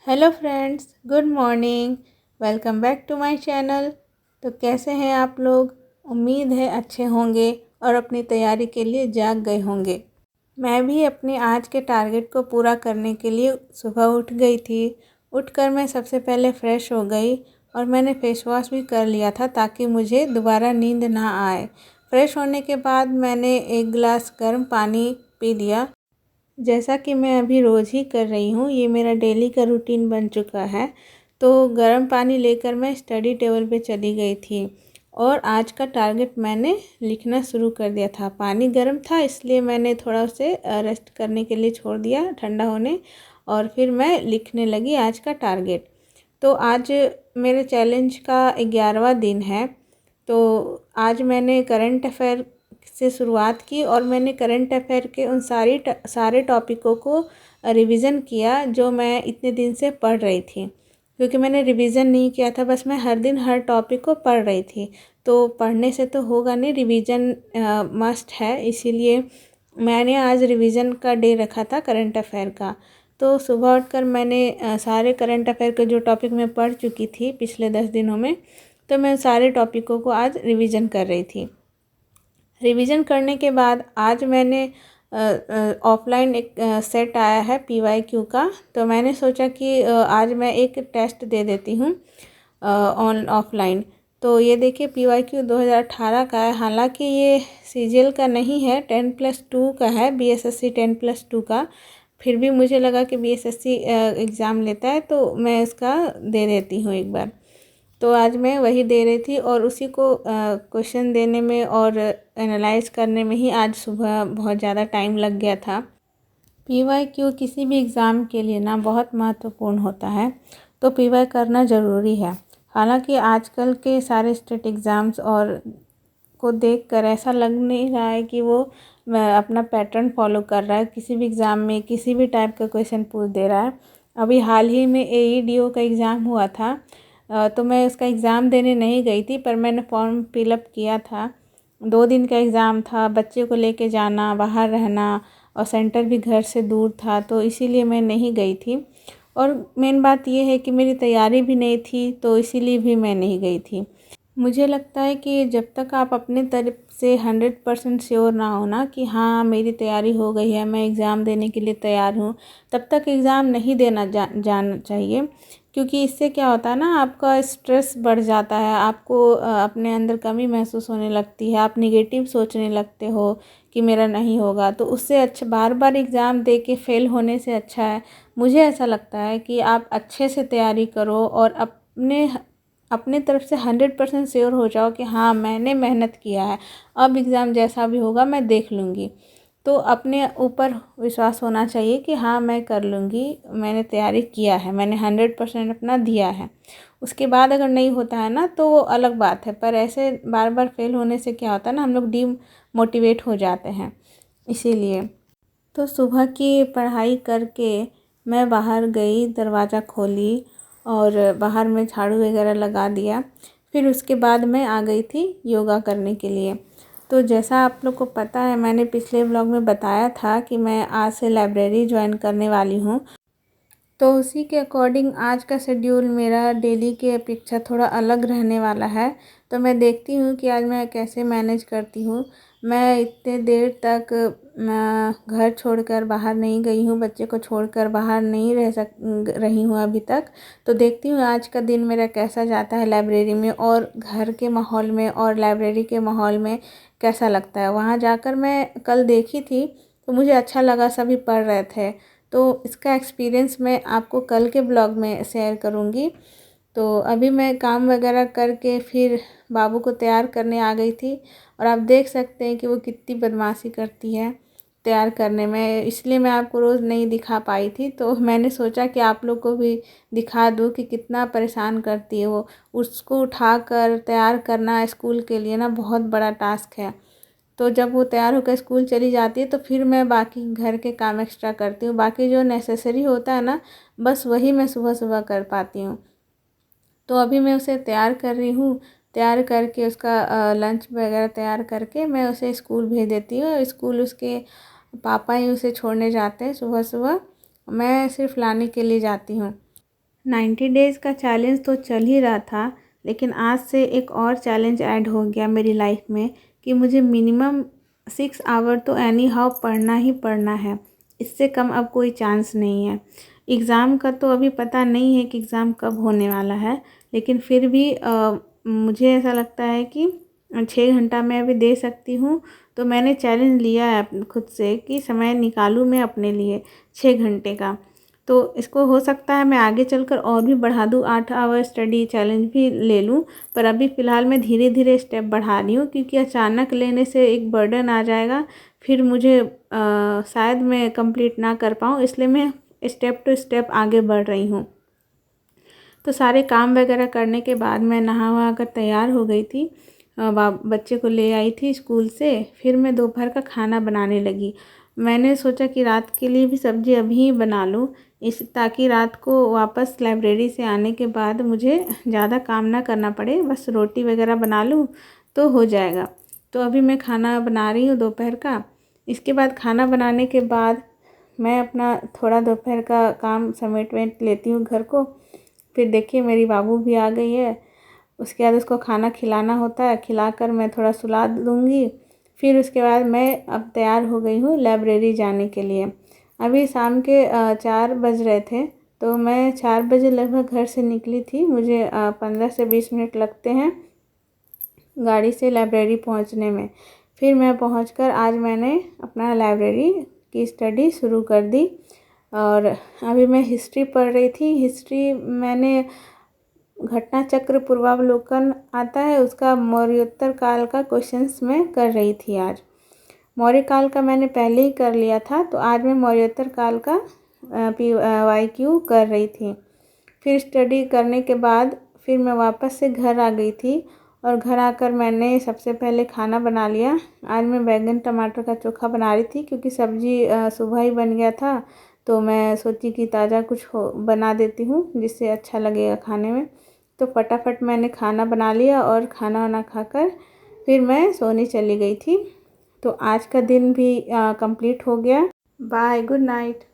Hello friends, good morning. Welcome back to my channel. तो कैसे हैं आप लोग? उम्मीद है अच्छे होंगे और अपनी तैयारी के लिए जाग गए होंगे। मैं भी अपने आज के टारगेट को पूरा करने के लिए सुबह उठ गई थी। उठकर मैं सबसे पहले फ़्रेश हो गई और मैंने फ़ेस वॉश भी कर लिया था ताकि मुझे दोबारा नींद ना आए। फ़्रेश होने के बाद मैंने एक गिलास गर्म पानी पी लिया, जैसा कि मैं अभी रोज़ ही कर रही हूँ। ये मेरा डेली का रूटीन बन चुका है। तो गर्म पानी लेकर मैं स्टडी टेबल पे चली गई थी और आज का टारगेट मैंने लिखना शुरू कर दिया था। पानी गर्म था इसलिए मैंने थोड़ा उसे रेस्ट करने के लिए छोड़ दिया ठंडा होने, और फिर मैं लिखने लगी आज का टारगेट। तो आज मेरे चैलेंज का 11वां दिन है। तो आज मैंने करंट अफेयर से शुरुआत की और मैंने करंट अफेयर के उन सारे टॉपिकों को रिवीज़न किया जो मैं इतने दिन से पढ़ रही थी, क्योंकि मैंने रिवीज़न नहीं किया था। बस मैं हर दिन हर टॉपिक को पढ़ रही थी। तो पढ़ने से तो होगा नहीं, रिवीज़न मस्ट है। इसीलिए मैंने आज रिवीज़न का डे रखा था करंट अफेयर का। तो सुबह उठकर मैंने सारे करंट अफेयर के जो टॉपिक मैं पढ़ चुकी थी पिछले 10 दिनों में, तो मैं सारे टॉपिकों को आज रिवीज़न कर रही थी। रिवीजन करने के बाद आज मैंने ऑफ़लाइन एक सेट आया है PYQ का। तो मैंने सोचा कि आज मैं एक टेस्ट दे देती हूँ ऑफ़लाइन। तो ये देखिए PYQ 2018 का है। हालांकि ये CGL का नहीं है, 10+2 का है, BSSC 10+2 का। फिर भी मुझे लगा कि BSSC एग्ज़ाम लेता है तो मैं इसका दे देती हूँ एक बार। तो आज मैं वही दे रही थी और उसी को क्वेश्चन देने में और एनालाइज करने में ही आज सुबह बहुत ज़्यादा टाइम लग गया था। PYQ किसी भी एग्ज़ाम के लिए ना बहुत महत्वपूर्ण होता है, तो PY करना ज़रूरी है। हालांकि आजकल के सारे स्टेट एग्ज़ाम्स और को देखकर ऐसा लग नहीं रहा है कि वो अपना पैटर्न फॉलो कर रहा है, किसी भी एग्ज़ाम में किसी भी टाइप का क्वेश्चन पूछ दे रहा है। अभी हाल ही में AEDO का एग्ज़ाम हुआ था। तो मैं उसका एग्ज़ाम देने नहीं गई थी, पर मैंने फॉर्म फिलअप किया था। 2 दिन का एग्ज़ाम था, बच्चे को लेके जाना, बाहर रहना और सेंटर भी घर से दूर था, तो इसीलिए मैं नहीं गई थी। और मेन बात ये है कि मेरी तैयारी भी नहीं थी, तो इसीलिए भी मैं नहीं गई थी। मुझे लगता है कि जब तक आप अपने तरफ से 100% श्योर ना हो ना कि हाँ मेरी तैयारी हो गई है, मैं एग्ज़ाम देने के लिए तैयार हूँ, तब तक एग्ज़ाम नहीं देना जाना चाहिए। क्योंकि इससे क्या होता है ना, आपका स्ट्रेस बढ़ जाता है, आपको अपने अंदर कमी महसूस होने लगती है, आप निगेटिव सोचने लगते हो कि मेरा नहीं होगा। तो उससे अच्छा बार बार एग्ज़ाम दे के फ़ेल होने से अच्छा है, मुझे ऐसा लगता है कि आप अच्छे से तैयारी करो और अपने अपने तरफ से 100% श्योर हो जाओ कि हाँ मैंने मेहनत किया है, अब एग्ज़ाम जैसा भी होगा मैं देख लूँगी। तो अपने ऊपर विश्वास होना चाहिए कि हाँ मैं कर लूँगी, मैंने तैयारी किया है, मैंने 100% अपना दिया है। उसके बाद अगर नहीं होता है ना तो वो अलग बात है, पर ऐसे बार बार फेल होने से क्या होता है ना, हम लोग डीमोटिवेट हो जाते हैं। इसीलिए तो सुबह की पढ़ाई करके मैं बाहर गई, दरवाज़ा खोली और बाहर में झाड़ू वगैरह लगा दिया। फिर उसके बाद मैं आ गई थी योगा करने के लिए। तो जैसा आप लोग को पता है, मैंने पिछले व्लॉग में बताया था कि मैं आज से लाइब्रेरी ज्वाइन करने वाली हूँ। तो उसी के अकॉर्डिंग आज का शेड्यूल मेरा डेली के अपेक्षा थोड़ा अलग रहने वाला है। तो मैं देखती हूँ कि आज मैं कैसे मैनेज करती हूँ। मैं इतने देर तक घर छोड़कर बाहर नहीं गई हूँ, बच्चे को छोड़कर बाहर नहीं रही हूँ अभी तक। तो देखती हूँ आज का दिन मेरा कैसा जाता है लाइब्रेरी में, और घर के माहौल में और लाइब्रेरी के माहौल में कैसा लगता है। वहाँ जाकर मैं कल देखी थी तो मुझे अच्छा लगा, सभी पढ़ रहे थे। तो इसका एक्सपीरियंस मैं आपको कल के ब्लॉग में शेयर करूँगी। तो अभी मैं काम वगैरह करके फिर बाबू को तैयार करने आ गई थी, और आप देख सकते हैं कि वो कितनी बदमाशी करती है तैयार करने में। इसलिए मैं आपको रोज़ नहीं दिखा पाई थी, तो मैंने सोचा कि आप लोग को भी दिखा दूँ कि कितना परेशान करती है वो। उसको उठाकर तैयार करना स्कूल के लिए ना बहुत बड़ा टास्क है। तो जब वो तैयार होकर स्कूल चली जाती है तो फिर मैं बाकी घर के काम एक्स्ट्रा करती हूँ। बाकी जो नेसेसरी होता है ना, बस वही मैं सुबह सुबह कर पाती हूँ। तो अभी मैं उसे तैयार कर रही हूँ। तैयार करके उसका लंच वगैरह तैयार करके मैं उसे स्कूल भेज देती हूँ। स्कूल उसके पापा ही उसे छोड़ने जाते हैं सुबह सुबह, मैं सिर्फ लाने के लिए जाती हूँ। 90 डेज़ का चैलेंज तो चल ही रहा था, लेकिन आज से एक और चैलेंज ऐड हो गया मेरी लाइफ में कि मुझे मिनिमम 6 आवर तो एनी हाउ पढ़ना ही पढ़ना है। इससे कम अब कोई चांस नहीं है। एग्ज़ाम का तो अभी पता नहीं है कि एग्ज़ाम कब होने वाला है, लेकिन फिर भी मुझे ऐसा लगता है कि 6 घंटा मैं अभी दे सकती हूँ। तो मैंने चैलेंज लिया है खुद से कि समय निकालूँ मैं अपने लिए 6 घंटे का। तो इसको हो सकता है मैं आगे चलकर और भी बढ़ा दूँ, 8 आवर स्टडी चैलेंज भी ले लूँ। पर अभी फ़िलहाल मैं धीरे धीरे स्टेप बढ़ा रही हूँ, क्योंकि अचानक लेने से एक बर्डन आ जाएगा, फिर मुझे शायद मैं कंप्लीट ना कर पाऊँ, इसलिए मैं स्टेप टू स्टेप आगे बढ़ रही हूँ। तो सारे काम वगैरह करने के बाद मैं नहा वहा कर तैयार हो गई थी। बच्चे को ले आई थी स्कूल से। फिर मैं दोपहर का खाना बनाने लगी। मैंने सोचा कि रात के लिए भी सब्ज़ी अभी ही बना लूँ, ताकि रात को वापस लाइब्रेरी से आने के बाद मुझे ज़्यादा काम ना करना पड़े, बस रोटी वगैरह बना लूँ तो हो जाएगा। तो अभी मैं खाना बना रही हूँ दोपहर का। इसके बाद खाना बनाने के बाद मैं अपना थोड़ा दोपहर का काम समेट लेती हूँ घर को। फिर देखिए मेरी बाबू भी आ गई है। उसके बाद उसको खाना खिलाना होता है, खिलाकर मैं थोड़ा सुला दूँगी। फिर उसके बाद मैं अब तैयार हो गई हूँ लाइब्रेरी जाने के लिए। अभी शाम के 4 बज रहे थे, तो मैं 4 बजे लगभग घर से निकली थी। मुझे 15 से 20 मिनट लगते हैं गाड़ी से लाइब्रेरी पहुँचने में। फिर मैं पहुँचकर आज मैंने अपना लाइब्रेरी की स्टडी शुरू कर दी। और अभी मैं हिस्ट्री पढ़ रही थी। हिस्ट्री मैंने घटना चक्र पूर्वावलोकन आता है, उसका मौर्योत्तर काल का क्वेश्चंस मैं कर रही थी आज। मौर्य काल का मैंने पहले ही कर लिया था, तो आज मैं मौर्योत्तर काल का PYQ कर रही थी। फिर स्टडी करने के बाद फिर मैं वापस से घर आ गई थी, और घर आकर मैंने सबसे पहले खाना बना लिया। आज मैं बैंगन टमाटर का चोखा बना रही थी, क्योंकि सब्ज़ी सुबह ही बन गया था, तो मैं सोची कि ताज़ा कुछ बना देती हूँ जिससे अच्छा लगेगा खाने में। तो फटाफट मैंने खाना बना लिया और खाना वाना खाकर फिर मैं सोने चली गई थी। तो आज का दिन भी कंप्लीट हो गया। Bye, good night.